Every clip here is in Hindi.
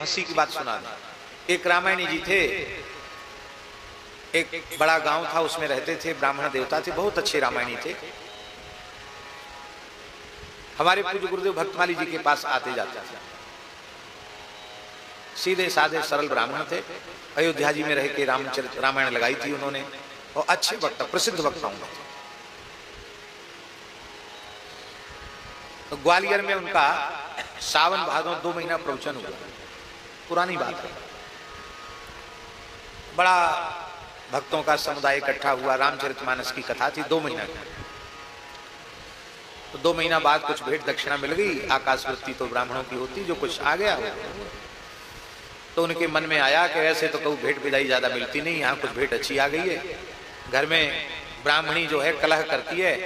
हंसी की बात सुना दें। एक रामायणी जी थे, एक बड़ा गांव था, उसमें रहते थे, ब्राह्मण देवता थे, बहुत अच्छे रामायणी थे। हमारे पूज्य गुरुदेव भक्तमाली जी के पास आते जाते थे। सीधे साधे सरल ब्राह्मण थे। अयोध्या जी में रह के रामायण लगाई थी उन्होंने, और अच्छे वक्ता, प्रसिद्ध वक्ताओं में थे। तो ग्वालियर में उनका सावन भादों 2 महीना प्रवचन हुआ, पुरानी बात है। बड़ा भक्तों का समुदाय इकट्ठा हुआ, रामचरितमानस की कथा थी 2 महीना की। तो 2 महीना बाद कुछ भेंट दक्षिणा मिल गई, आकाशवृत्ति तो ब्राह्मणों की होती, जो कुछ आ गया। तो उनके मन में आया कि ऐसे तो कहूँ भेंट विदाई ज्यादा मिलती नहीं, यहाँ कुछ भेंट अच्छी आ गई है। घर में ब्राह्मणी जो है कलह करती है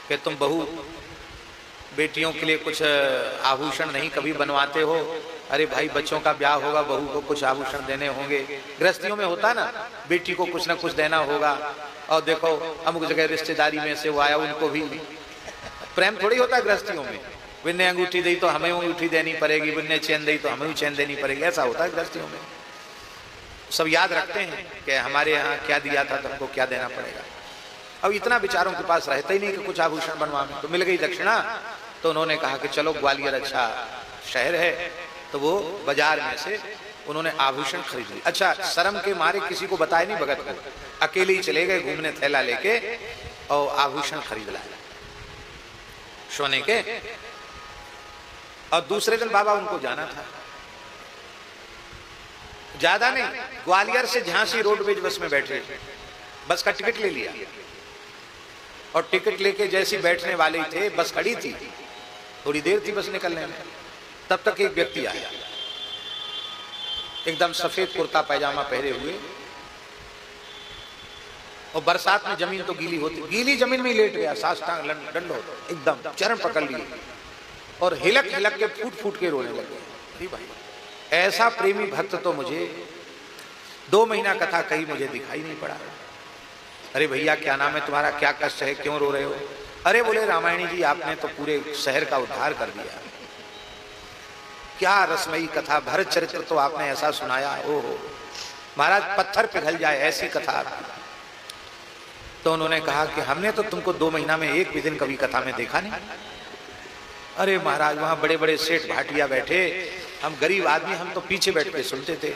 कि तुम बहू बेटियों के लिए कुछ आभूषण नहीं कभी बनवाते हो। अरे भाई, बच्चों का ब्याह होगा, बहू को कुछ आभूषण देने होंगे। गृहस्थियों में होता ना, बेटी को कुछ ना कुछ देना होगा। और देखो अमुक जगह रिश्तेदारी में से वो आया, उनको भी प्रेम थोड़ी होता गृहस्थियों में। विन्ने अंगूठी दी तो हमें अंगूठी देनी पड़ेगी, विन्ने चैन दी तो हमें चैन देनी पड़ेगी, ऐसा होता है गृहस्थियों में। सब याद रखते हैं कि हमारे यहाँ क्या दिया था तो हमको क्या देना पड़ेगा। अब इतना विचारों के पास रहता ही नहीं कि कुछ आभूषण बनवाने। तो मिल गई दक्षिणा, तो उन्होंने कहा कि चलो ग्वालियर अच्छा शहर है, तो वो बाजार में से उन्होंने आभूषण खरीद ली। अच्छा, शर्म के मारे किसी को बताया नहीं भगत को, अकेले ही चले गए घूमने, थैला लेके, और आभूषण खरीद लाए सोने के। और दूसरे दिन बाबा उनको जाना था, ज्यादा नहीं, ग्वालियर से झांसी रोडवेज बस में बैठे, बस का टिकट ले लिया, और टिकट लेके जैसे बैठने वाले थे, बस खड़ी थी, थोड़ी देर थी बस निकलने में, तब तक एक व्यक्ति आया, एकदम सफेद कुर्ता पैजामा पहने हुए, और बरसात में जमीन तो गीली होती, गीली जमीन में ही लेट गया, साष्टांग दंडो, एकदम चरण पकड़ लिए, और हिलक हिलक के फूट फूट के रोने लगे। अरे भाई, ऐसा प्रेमी भक्त तो मुझे 2 महीना कथा कही मुझे दिखाई नहीं पड़ा। अरे भैया, क्या नाम है तुम्हारा, क्या कष्ट है, क्यों रो रहे हो? अरे बोले, रामायणी जी आपने तो पूरे शहर का उद्धार कर दिया, क्या रसमयी कथा, भरत चरित्र तो आपने ऐसा सुनाया, ओहो महाराज पत्थर पिघल जाए ऐसी कथा। तो उन्होंने कहा कि हमने तो तुमको 2 महीना में एक भी दिन कभी कथा में देखा नहीं। अरे महाराज, वहां बड़े बड़े सेठ भाटिया बैठे, हम गरीब आदमी, हम तो पीछे बैठ के सुनते थे,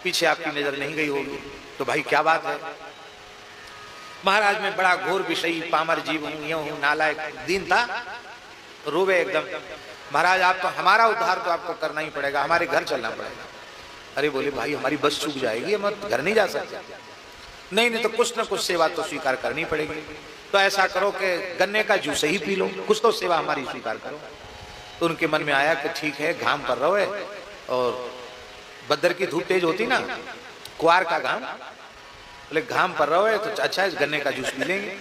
पीछे आपकी नजर नहीं गई होगी। तो भाई क्या बात है महाराज, मैं बड़ा घोर विषयी पामर जीव हूं, यूं हूं, नालायक दीन था, रोवे एकदम। महाराज, आप तो हमारा उद्धार तो आपको करना ही पड़ेगा, हमारे घर चलना पड़ेगा। अरे बोले, भाई हमारी बस चूक जाएगी, हम घर नहीं जा सकते। नहीं नहीं, तो कुछ ना कुछ सेवा तो स्वीकार करनी पड़ेगी। तो ऐसा करो कि गन्ने का जूस ही पी लो, कुछ तो सेवा हमारी स्वीकार करो। तो उनके मन में आया कि ठीक है, घाम पर रहो है, और बदर की धूप तेज होती ना, कुआर का घाम, बोले घाम पर रहो है तो अच्छा है, गन्ने का जूस पी लेंगे।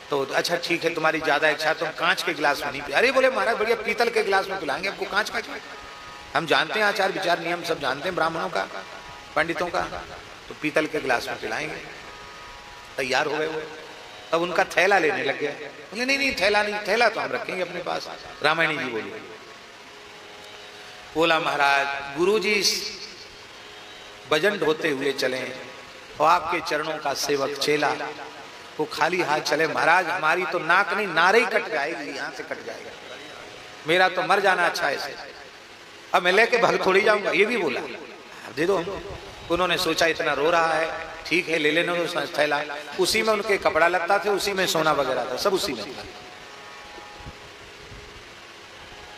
तो अच्छा ठीक है, तुम्हारी ज्यादा इच्छा, तुम कांच के गिलास में नहीं पी। अरे बोले महाराज, बढ़िया पीतल के गिलास में पिलाएंगे आपको, कांच का। हम जानते हैं आचार विचार नियम सब जानते हैं ब्राह्मणों का, पंडितों का, तो पीतल के गिलास में पिलाएंगे। तैयार हो गए वो, तब उनका थैला लेने लग गया। बोले नहीं नहीं, थैला नहीं, थैला तो हम रखेंगे अपने पास। रामायणी जी बोली, बोला महाराज, गुरुजी भजन ढोते हुए चले, और आपके चरणों का सेवक चेला वो खाली हाथ चले। महाराज, हमारी तो नाक नहीं, नारे ही कट जाएगी, यहाँ से कट जाएगा, मेरा तो मर जाना अच्छा है इसे, अब मैं लेके भाग थोड़ी जाऊंगा। ये भी बोला, दे दो। उन्होंने सोचा इतना रो रहा है, ठीक है ले लेना थैला। उसी में उनके कपड़ा लगता थे, उसी में सोना वगैरह था, सब उसी में।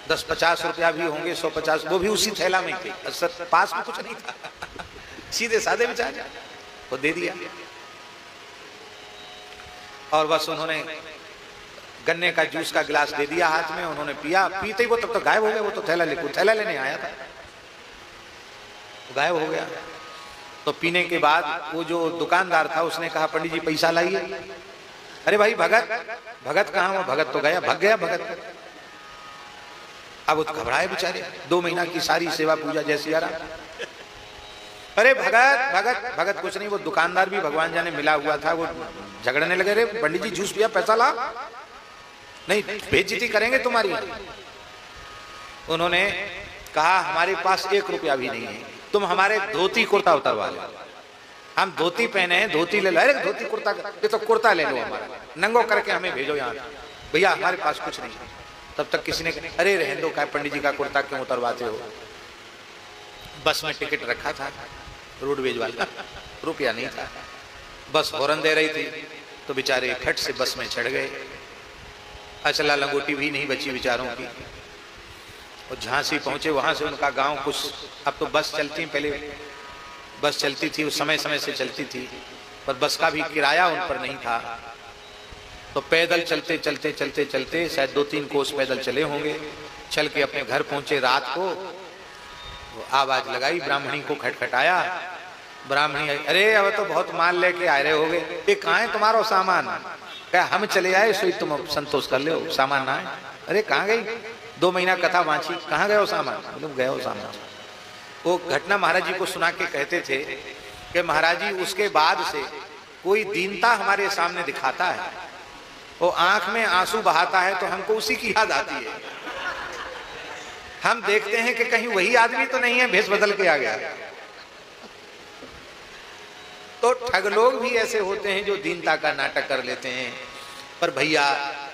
10-50 रुपया भी होंगे, 150, वो भी उसी थैला में थे, पास में कुछ नहीं था। सीधे साधे विचार वो दे दिया, और बस उन्होंने गन्ने का जूस का गिलास दे दिया हाथ में, उन्होंने पिया। पीते ही वो तब तो गायब हो गया, वो तो थैला लेने आया था, गायब हो गया। तो पीने के बाद वो जो दुकानदार था उसने कहा, पंडित जी पैसा लाइए। अरे भाई, भगत कहाँ हो? भगत तो गया, भाग गया भगत। अब वो तो घबराए बेचारे, 2 महीना की सारी सेवा पूजा जैसी आ रहा। अरे भगत कुछ नहीं, वो दुकानदार भी भगवान जाने मिला हुआ था, वो झगड़ने लगे, रे पंडित जी जूस पिया, पैसा ला, नहीं बेइज्जती करेंगे तुम्हारी। उन्होंने कहा हमारे पास 1 रुपया भी नहीं है, तुम हमारे धोती कुर्ता उतरवा लो। हम धोती पहने हैं, धोती ले लो। अरे धोती कुर्ता, ये तो कुर्ता ले लो हमारा, नंगो करके हमें भेजो यहाँ। भैया हमारे पास कुछ नहीं है। तब तक किसी ने कहा अरे रहने दो, क्या पंडित जी का कुर्ता क्यों उतरवाते हो। बस में टिकट रखा था रोडवेज वाला, रुपया नहीं था। बस हॉर्न दे रही थी तो बेचारे फट से बस में चढ़ गए। अचला लंगोटी भी नहीं बची बेचारों की। और झांसी पहुंचे, वहां से उनका गांव कुछ, अब तो बस चलती, पहले बस चलती थी, उस समय समय से चलती थी, पर बस का भी किराया उन पर नहीं था। तो पैदल चलते चलते चलते चलते शायद 2-3 कोस पैदल चले होंगे। चल के अपने घर पहुंचे रात को। आवाज लगाई, ब्राह्मणी को खटखटाया। ब्राह्मणी, अरे अब तो बहुत माल लेके आ रहे होगे, ये कहाँ है तुम्हारा सामान। क्या हम चले आए सोई तुम संतोष कर ले, सामान ना है। अरे कहाँ गई, 2 महीना कथा बांची, कहाँ गए हो सामान। मतलब गए हो सामान। वो घटना महाराज जी को सुना के कहते थे कि महाराज जी उसके बाद से कोई दीनता हमारे सामने दिखाता है, वो आंख में आंसू बहाता है तो हमको उसी की याद आती है। हम देखते हैं कि कहीं वही आदमी तो नहीं है, भेष बदल के आ गया। तो ठग लोग भी ऐसे होते हैं जो दीनता का नाटक कर लेते हैं। पर भैया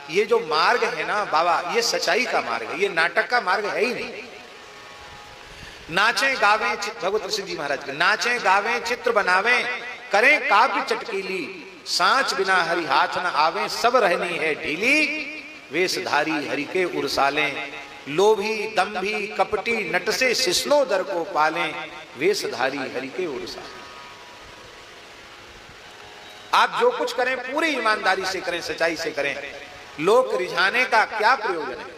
ये जो मार्ग है ना बाबा, ये सच्चाई का मार्ग है, ये नाटक का मार्ग है ही नहीं। नाचें गावें, भगवत ऋषि जी महाराज के, नाचें गावें चित्र बनावें, करें काव्य चटकीली, सांच बिना हरि हाथ न आवे, सब रहनी है ढीली, वेशधारी हरि के उरसालें, लोभी दंभी कपटी नट से शिष्णो दर को पालें, वेशधारी हरि के उरसालें। आप जो कुछ करें पूरी ईमानदारी से करें, सच्चाई से करें। लोक रिझाने का क्या प्रयोजन है।